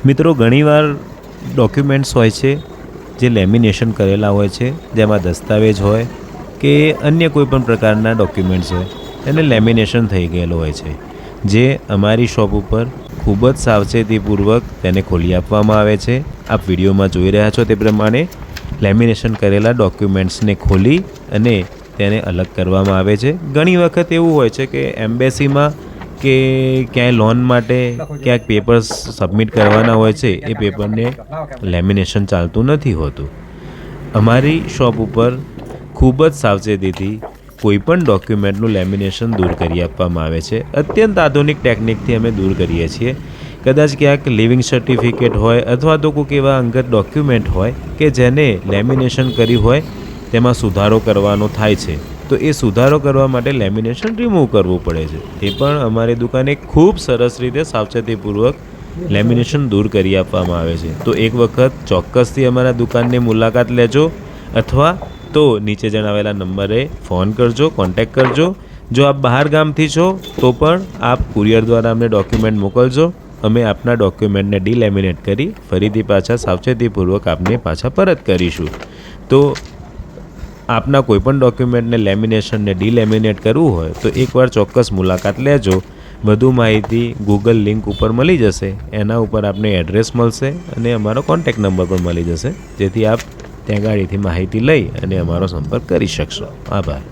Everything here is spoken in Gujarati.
મિત્રો ઘણીવાર ડોક્યુમેન્ટ્સ હોય છે જે લેમિનેશન કરેલા હોય છે, જેમાં દસ્તાવેજ હોય કે અન્ય કોઈ પણ પ્રકારના ડોક્યુમેન્ટ્સ હોય એને લેમિનેશન થઈ ગયેલો હોય છે, જે અમારી શોપ ઉપર ખૂબ જ સાવચેતીપૂર્વક તેને ખોલી આપવામાં આવે છે। આપ વિડીયોમાં જોઈ રહ્યા છો તે પ્રમાણે લેમિનેશન કરેલા ડોક્યુમેન્ટ્સને ખોલી અને તેને અલગ કરવામાં આવે છે। ઘણી વખત એવું હોય છે કે એમ્બેસીમાં કે ક્યાંય લોન માટે ક્યાંક પેપર્સ સબમિટ કરવાના હોય છે, એ પેપરને લેમિનેશન ચાલતું નથી હોતું। અમારી શોપ ઉપર ખૂબ જ સાવચેતીથી કોઈપણ ડોક્યુમેન્ટનું લેમિનેશન દૂર કરી આપવામાં આવે છે। અત્યંત આધુનિક ટેકનિકથી અમે દૂર કરીએ છીએ। કદાચ ક્યાંક લિવિંગ સર્ટિફિકેટ હોય અથવા તો કોઈક એવા અંગત ડોક્યુમેન્ટ હોય કે જેને લેમિનેશન કર્યું હોય તેમાં સુધારો કરવાનો થાય છે, તો એ સુધારો કરવા માટે લેમિનેશન રિમૂવ કરવું પડે છે। એ પણ અમારી દુકાને ખૂબ સરસ રીતે સાવચેતીપૂર્વક લેમિનેશન દૂર કરી આપવામાં આવે છે। તો એક વખત ચોક્કસથી અમારા દુકાનની મુલાકાત લેજો અથવા તો નીચે જણાવેલા નંબરે ફોન કરજો, કોન્ટેક્ટ કરજો। જો આપ બહાર ગામથી છો તો પણ આપ કુરિયર દ્વારા અમને ડોક્યુમેન્ટ મોકલજો। અમે આપના ડોક્યુમેન્ટને ડીલેમિનેટ કરી ફરીથી પાછા સાવચેતીપૂર્વક આપને પાછા પરત કરીશું। તો આપના કોઈપણ ડોક્યુમેન્ટને લેમિનેશનને ડીલેમિનેટ કરવું હોય તો એકવાર ચોક્કસ મુલાકાત લેજો। વધુ માહિતી ગૂગલ લિંક ઉપર મળી જશે, એના ઉપર આપને એડ્રેસ મળશે અને અમારો કોન્ટેક્ટ નંબર પણ મળી જશે, જેથી આપ ત્યાં ગાડીથી માહિતી લઈ અને અમારો સંપર્ક કરી શકશો। આભાર।